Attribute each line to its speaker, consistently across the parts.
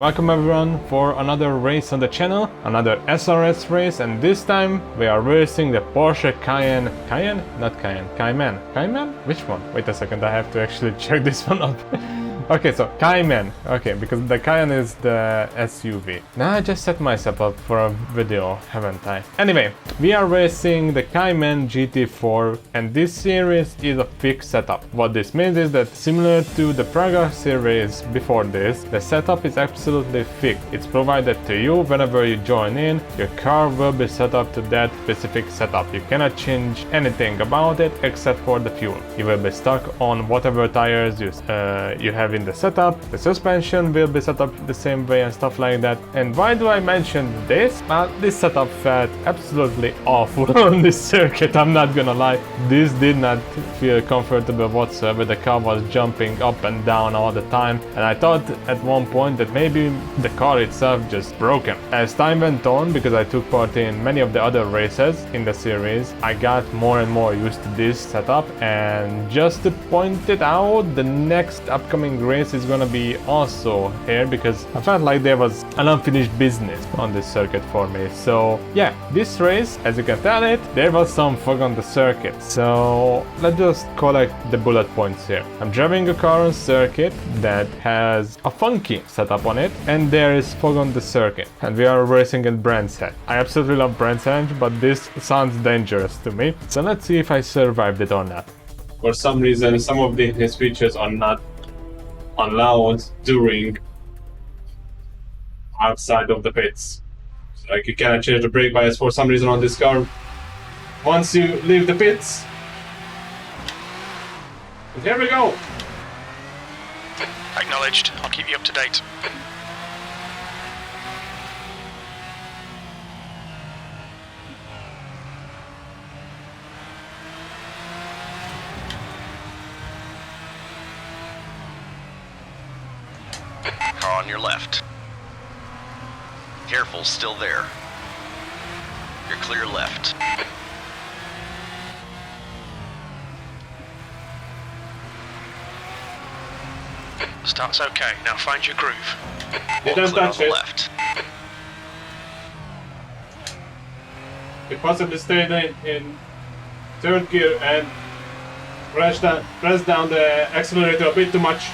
Speaker 1: Welcome everyone for another race on the channel, another SRS race, and this time we are racing the Porsche Cayenne. Cayenne? Not Cayenne. Cayman. Cayman? Which one? Wait a second, I have to actually check this one up. Okay, so Cayman. Okay, because the Cayenne is the SUV. Now I just set myself up for a video, haven't I? Anyway, we are racing the Cayman GT4, and this series is a fixed setup. What this means is that similar to the Praga series before this, the setup is absolutely fixed. It's provided to you whenever you join in. Your car will be set up to that specific setup. You cannot change anything about it except for the fuel. You will be stuck on whatever tires you have in the setup. The suspension will be set up the same way and stuff like that. And why do I mention this? Well, this setup felt absolutely awful on this circuit, I'm not gonna lie. This did not feel comfortable whatsoever. The car was jumping up and down all the time, and I thought at one point that maybe the car itself just broken. As time went on, because I took part in many of the other races in the series, I got more and more used to this setup. And just to point it out, the next upcoming race is gonna be also here, because I felt like there was an unfinished business on this circuit for me. So yeah, this race, as you can tell it, there was some fog on the circuit. So let's just collect the bullet points here. I'm driving a car on circuit that has a funky setup on it, and there is fog on the circuit, and we are racing at Brands Hatch. I absolutely love Brands Hatch, but this sounds dangerous to me. So let's see if I survived it or not. For some reason, some of these features are not allowed during outside of the pits. Like, you cannot change the brake bias for some reason on this car once you leave the pits. And here we go.
Speaker 2: Acknowledged. I'll keep you up to date. Car on your left. Careful, still there. You're clear left. Start's okay. Now find your groove.
Speaker 1: You don't touch it.
Speaker 2: Left.
Speaker 1: You possibly stay in third gear and press down the accelerator a bit too much.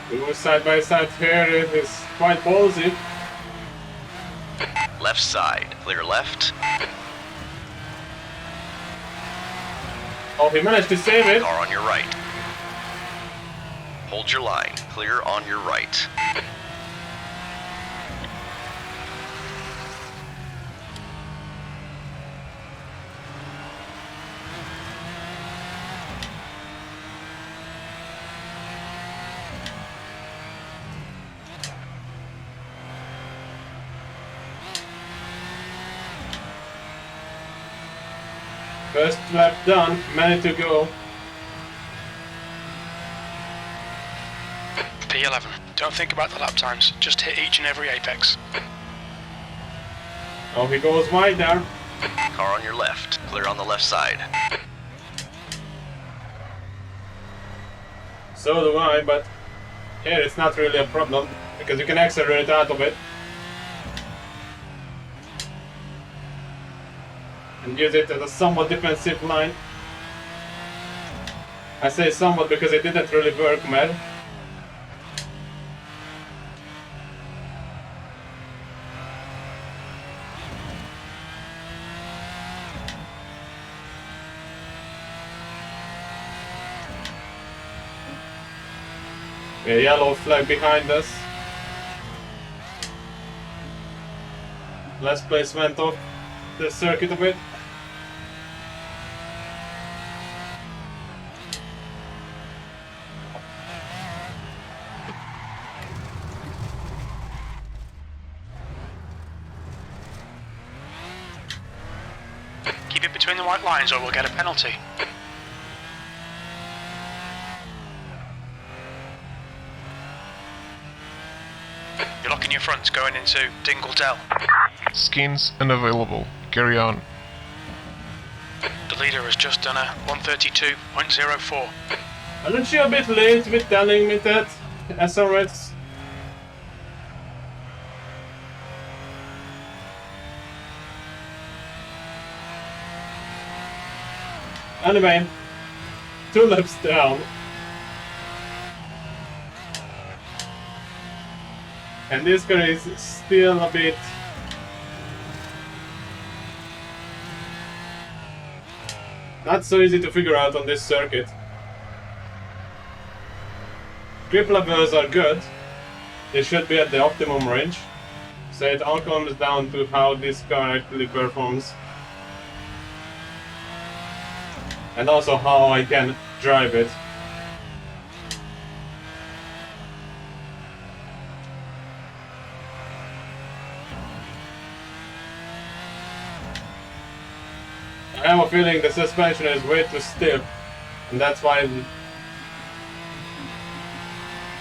Speaker 1: We were side by side here, it is quite ballsy.
Speaker 2: Left side, clear left.
Speaker 1: Oh, he managed to save it.
Speaker 2: Car on your right. Hold your line, clear on your right.
Speaker 1: First lap done, many to go.
Speaker 3: P11. Don't think about the lap times, just hit each and every apex.
Speaker 1: Oh, he goes wide there.
Speaker 2: Car on your left, clear on the left side.
Speaker 1: So do I, but here it's not really a problem, because you can accelerate out of it. And use it as a somewhat defensive line. I say somewhat because it didn't really work, man. A yellow flag behind us. Last place went off the circuit a bit.
Speaker 3: Keep it between the white lines or we'll get a penalty. You're locking your front going into Dingle-Dell.
Speaker 4: Skins unavailable. Carry on.
Speaker 3: The leader has just done a 132.04.
Speaker 1: Aren't you a bit late with telling me that, SRS? Anyway, 2 laps down. And this car is still a bit... not so easy to figure out on this circuit. Grip levels are good. They should be at the optimum range. So it all comes down to how this car actually performs. And also how I can drive it. I have a feeling the suspension is way too stiff, and that's why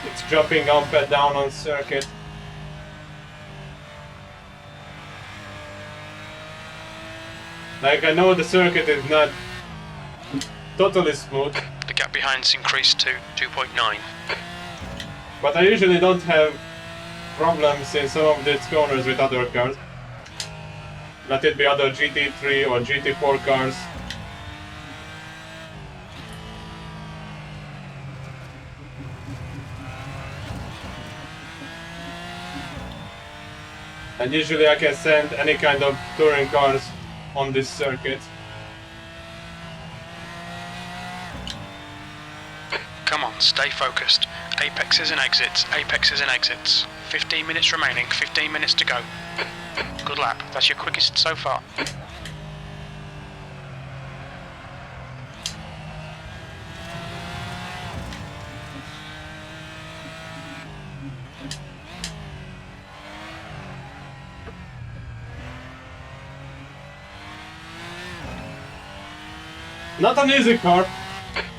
Speaker 1: it's jumping up and down on circuit. Like, I know the circuit is not totally smooth,
Speaker 3: The gap behind's increased to 2.9.
Speaker 1: but I usually don't have problems in some of these corners with other cars. Let it be other GT3 or GT4 cars. And usually I can send any kind of touring cars on this circuit.
Speaker 3: Come on, stay focused. Apexes and exits, apexes and exits. 15 minutes remaining, 15 minutes to go. Good lap, that's your quickest so far.
Speaker 1: Not an easy car.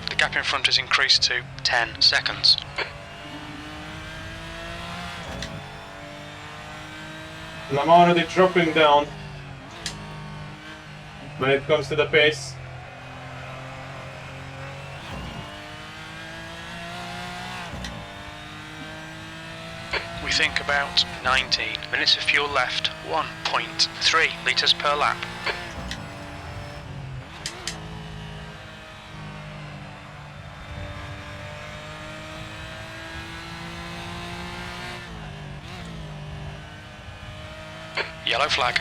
Speaker 3: The gap in front has increased to 10 seconds.
Speaker 1: And I'm already dropping down when it comes to the pace.
Speaker 3: We think about 19 minutes of fuel left, 1.3 litres per lap. Yellow flag.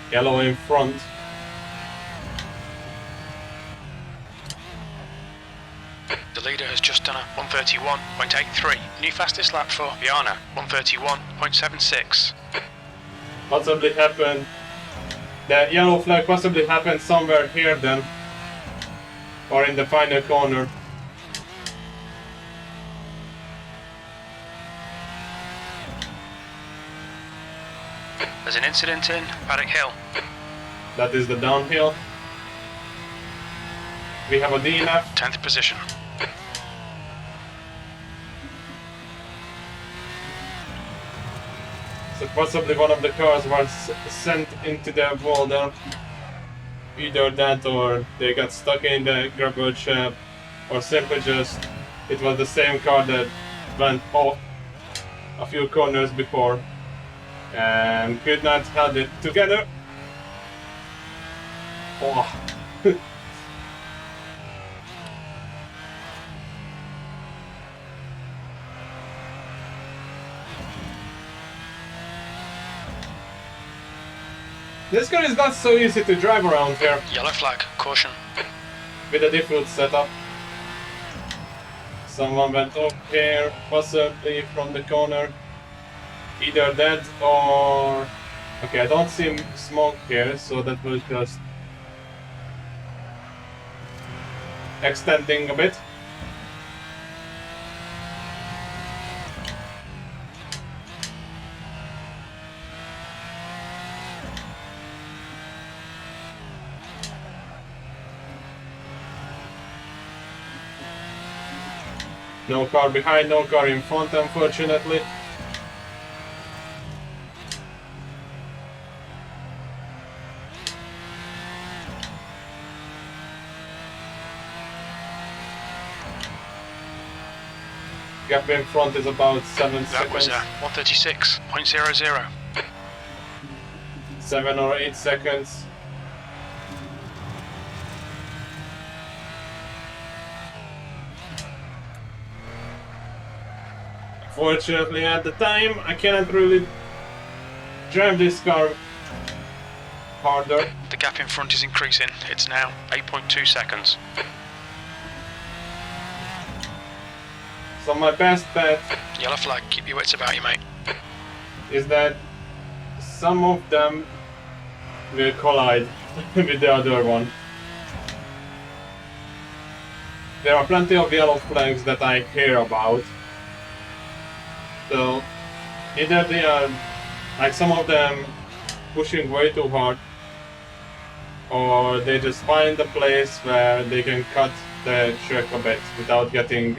Speaker 1: Yellow in front.
Speaker 3: The leader has just done a 131.83. New fastest lap for Viana, 131.76.
Speaker 1: Possibly happened. The yellow flag possibly happened somewhere here then. Or in the final corner.
Speaker 3: There's an incident in Paddock Hill.
Speaker 1: That is the downhill. We have a DNF.
Speaker 3: 10th position.
Speaker 1: So possibly one of the cars was sent into the wall there. Either that or they got stuck in the gravel shaft, or simply just it was the same car that went off a few corners before and could not hold it together. Oh. This car is not so easy to drive around here
Speaker 3: Yellow flag, caution.
Speaker 1: with a different setup. Someone went up here, possibly from the corner. Either that or... Okay, I don't see smoke here, so that was just extending a bit. No car behind, no car in front, unfortunately. gap in front is about 7
Speaker 3: That was
Speaker 1: seconds.
Speaker 3: 136.00.
Speaker 1: 7 or 8 seconds. Unfortunately, at the time, I cannot really drive this car harder.
Speaker 3: The gap in front is increasing. It's now 8.2 seconds.
Speaker 1: So my best bet
Speaker 3: Yellow flag, keep your wits about you, mate.
Speaker 1: is that some of them will collide with the other one. There are plenty of yellow flags that I hear about. So either they are, like some of them, pushing way too hard, or they just find a place where they can cut the track a bit without getting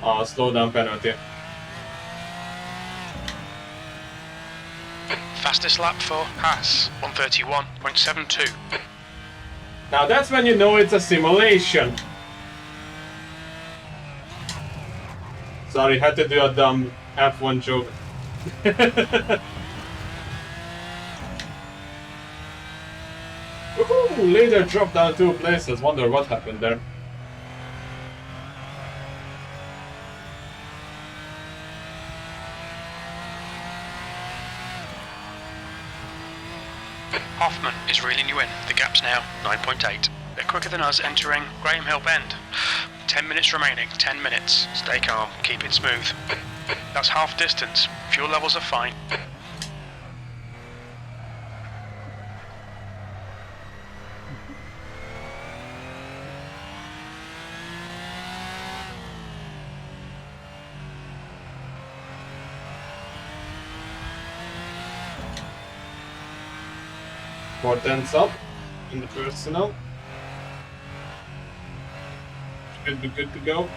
Speaker 1: a slowdown penalty.
Speaker 3: Fastest lap for Haas, 131.72.
Speaker 1: Now that's when you know it's a simulation. Sorry, had to do a dumb F1 joke. Woohoo! Later dropped down 2 places. Wonder what happened there.
Speaker 3: Hoffman is reeling you in. The gap's now 9.8. They're quicker than us entering Graham Hill Bend. 10 minutes remaining. 10 minutes. Stay calm. Keep it smooth. That's half distance. Fuel levels are fine.
Speaker 1: Four tenths up in the personal. Should be good to go.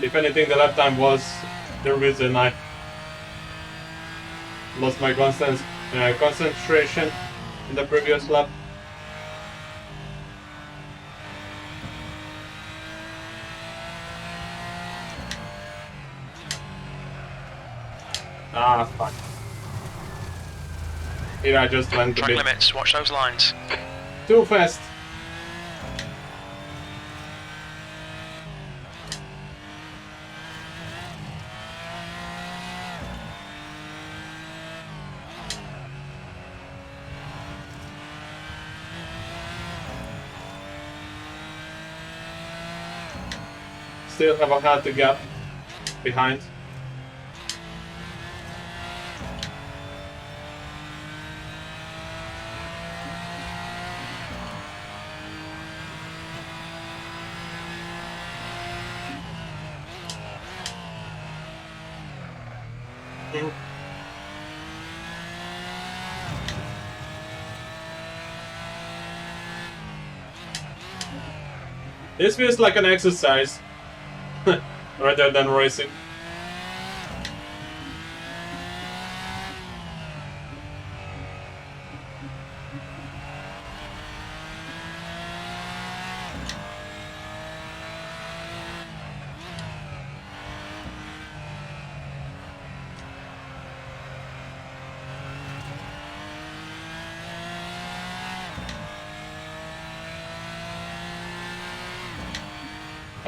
Speaker 1: If anything, the lap time was the reason I lost my concentration in the previous lap. Ah, fuck. Here I just went a
Speaker 3: Track
Speaker 1: bit
Speaker 3: limits. Watch those lines.
Speaker 1: too fast. Still have a healthy gap behind. This feels like an exercise rather than racing.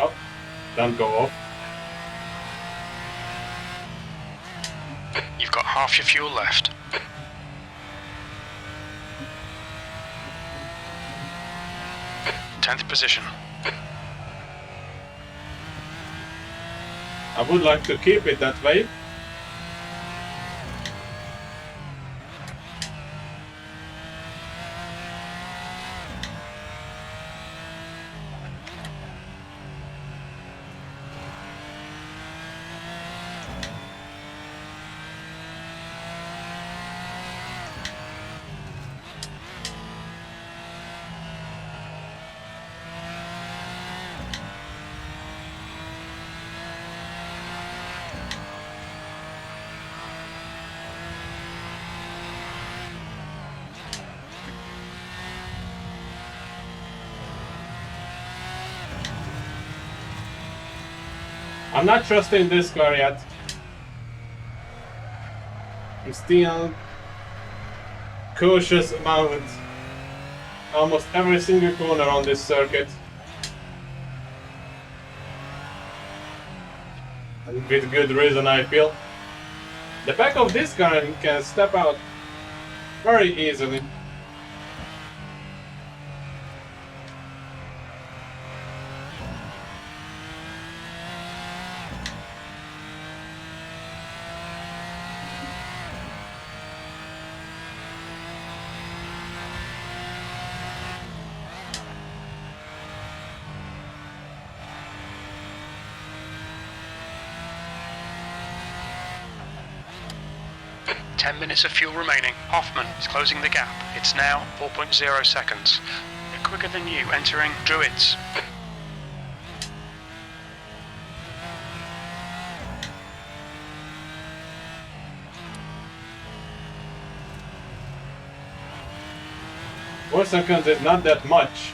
Speaker 1: Oh, don't go off.
Speaker 3: You've got half your fuel left. Tenth position.
Speaker 1: I would like to keep it that way. I'm not trusting this car yet. I'm still cautious about almost every single corner on this circuit. And with good reason, I feel. The back of this car can step out very easily.
Speaker 3: Minutes of fuel remaining. Hoffman is closing the gap. It's now 4.0 seconds. They're quicker than you entering Druids.
Speaker 1: Four seconds is not that much.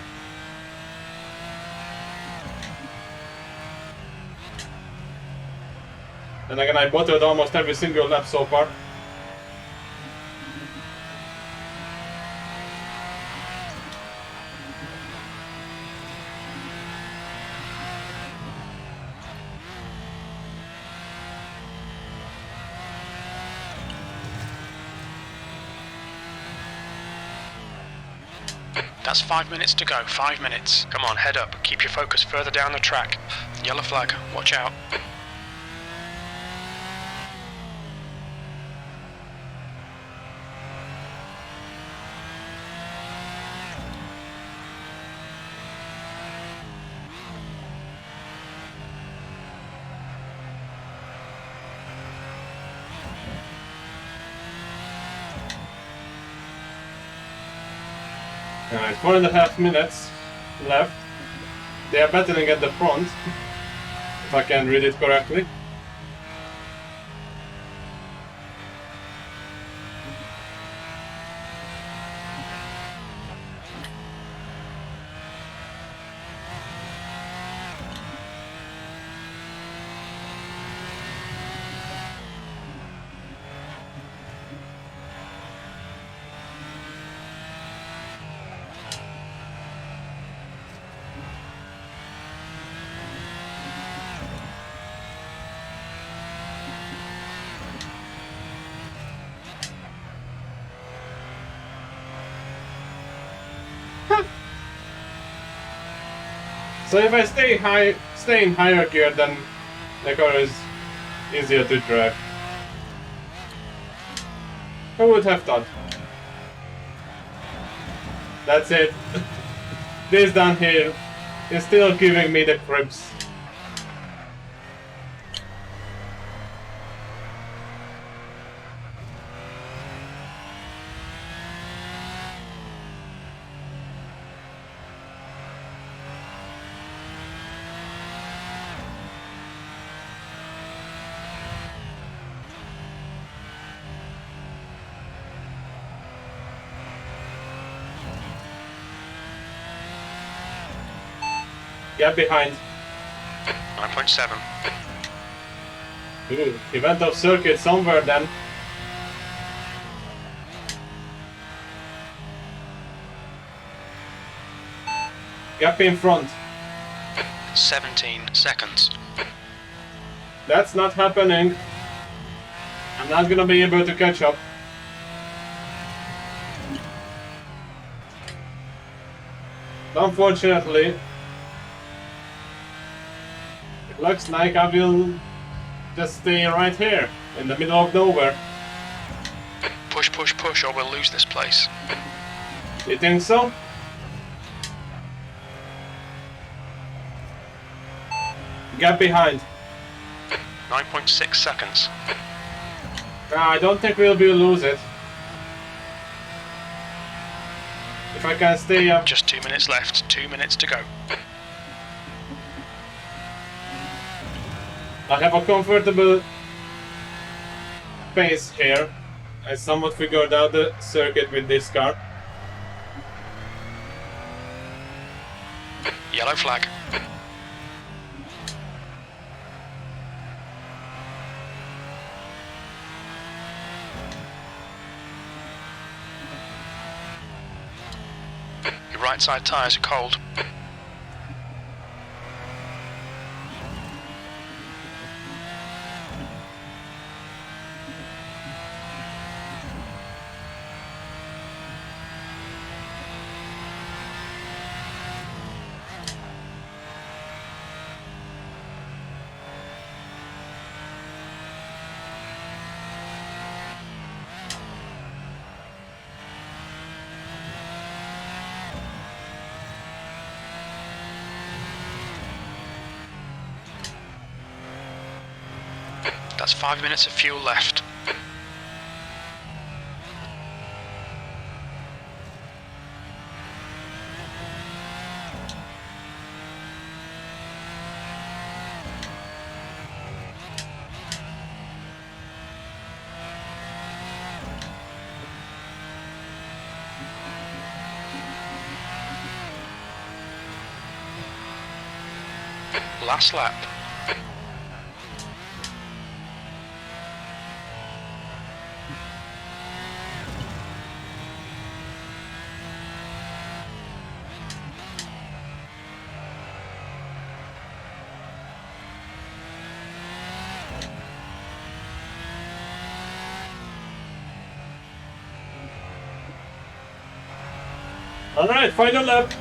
Speaker 1: And again, I bottled almost every single lap so far.
Speaker 3: That's 5 minutes to go. 5 minutes. Come on, head up. Keep your focus further down the track. Yellow flag. Watch out.
Speaker 1: Alright, 4.5 minutes left. They are battling at the front, if I can read it correctly. So if I stay in higher gear, then the car is easier to drive. Who would have thought? That's it. This down here is still giving me the creeps. Get behind.
Speaker 3: 9.7.
Speaker 1: Ooh, he went off circuit somewhere then. Gap in front.
Speaker 3: 17 seconds.
Speaker 1: That's not happening. I'm not gonna be able to catch up. Unfortunately, it looks like I will just stay right here, in the middle of nowhere.
Speaker 3: Push, push, push, or we'll lose this place.
Speaker 1: You think so? Get behind.
Speaker 3: 9.6 seconds.
Speaker 1: I don't think we'll lose it. If I can stay up.
Speaker 3: Just 2 minutes left. 2 minutes to go.
Speaker 1: I have a comfortable pace here. I somewhat figured out the circuit with this car.
Speaker 3: Yellow flag. right side tyres are cold. That's 5 minutes of fuel left. Last lap.
Speaker 1: Alright, final lap.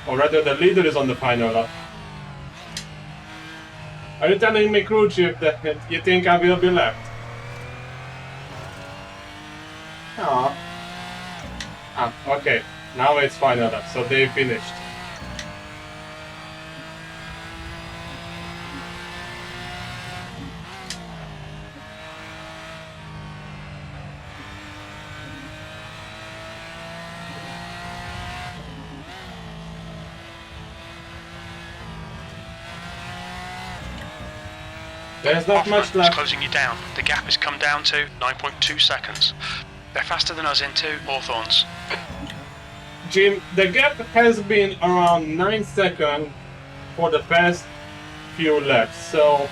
Speaker 1: Or rather, the leader is on the final lap. Are you telling me, crew chief, that you think I will be left? Ah. Ah, okay. Now it's final lap, so they finished. There's not much
Speaker 3: Hoffman is
Speaker 1: left.
Speaker 3: closing you down. The gap has come down to 9.2 seconds. They're faster than us into Hawthorns.
Speaker 1: Jim, the gap has been around 9 seconds for the past few laps, so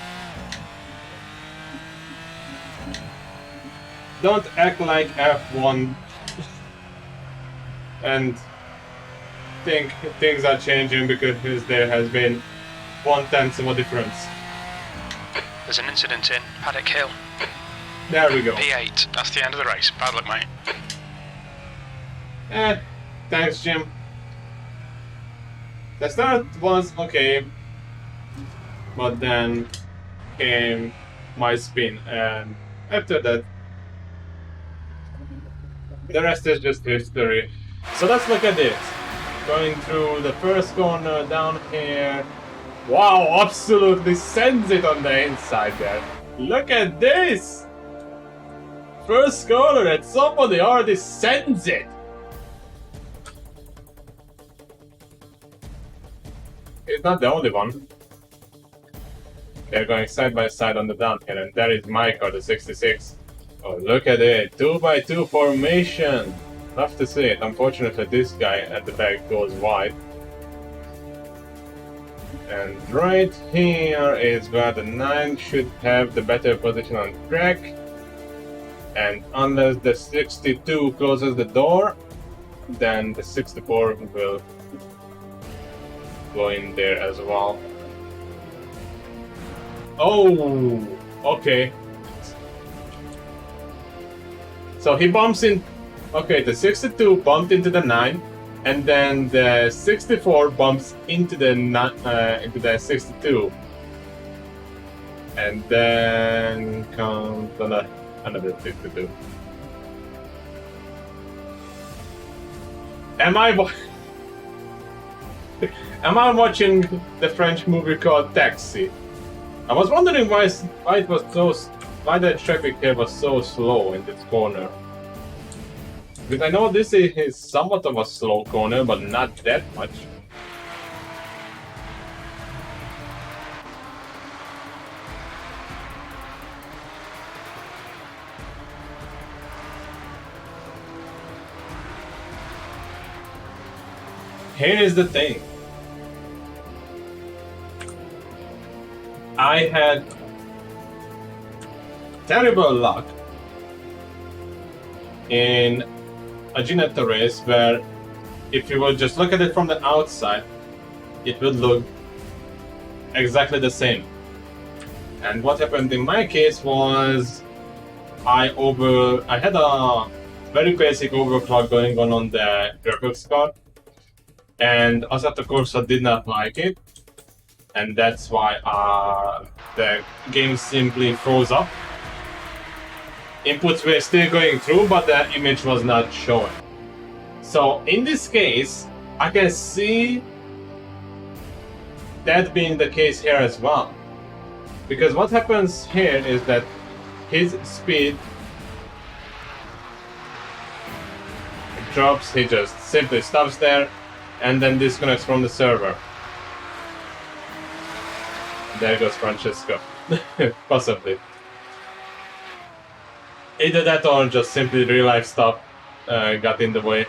Speaker 1: don't act like F1 and think things are changing because there has been 1/10 of a difference.
Speaker 3: There's an incident in Paddock Hill.
Speaker 1: There we go.
Speaker 3: P8. That's the end of the race. Bad luck, mate.
Speaker 1: Thanks, Jim. The start was okay, but then came my spin, and after that, the rest is just history. So let's look at this. Going through the first corner down here. Wow, absolutely sends it on the inside there. Look at this! First corner and somebody already sends it! He's not the only one. They're going side by side on the downhill, and there is my car, the 66. Oh, look at it! 2x2 formation! Love to see it. Unfortunately, this guy at the back goes wide. And right here is where the 9 should have the better position on track. And unless the 62 closes the door, then the 64 will go in there as well. Oh, okay. So he bumps in. Okay, the 62 bumped into the 9. And then the 64 bumps into the 62, and then comes another 62. Am I watching the French movie called Taxi? I was wondering why the traffic here was so slow in this corner. Because I know this is somewhat of a slow corner, but not that much. Here's the thing. I had terrible luck in a Ginetta race where if you would just look at it from the outside, it would look exactly the same. And what happened in my case was I had a very basic overclock going on the graphics card, and Assetto Corsa did not like it, and that's why the game simply froze up. Inputs were still going through, but the image was not showing. So in this case, I can see that being the case here as well. Because what happens here is that his speed drops, he just simply stops there and then disconnects from the server. There goes Francesco. Possibly. Either that or just simply real life stuff got in the way.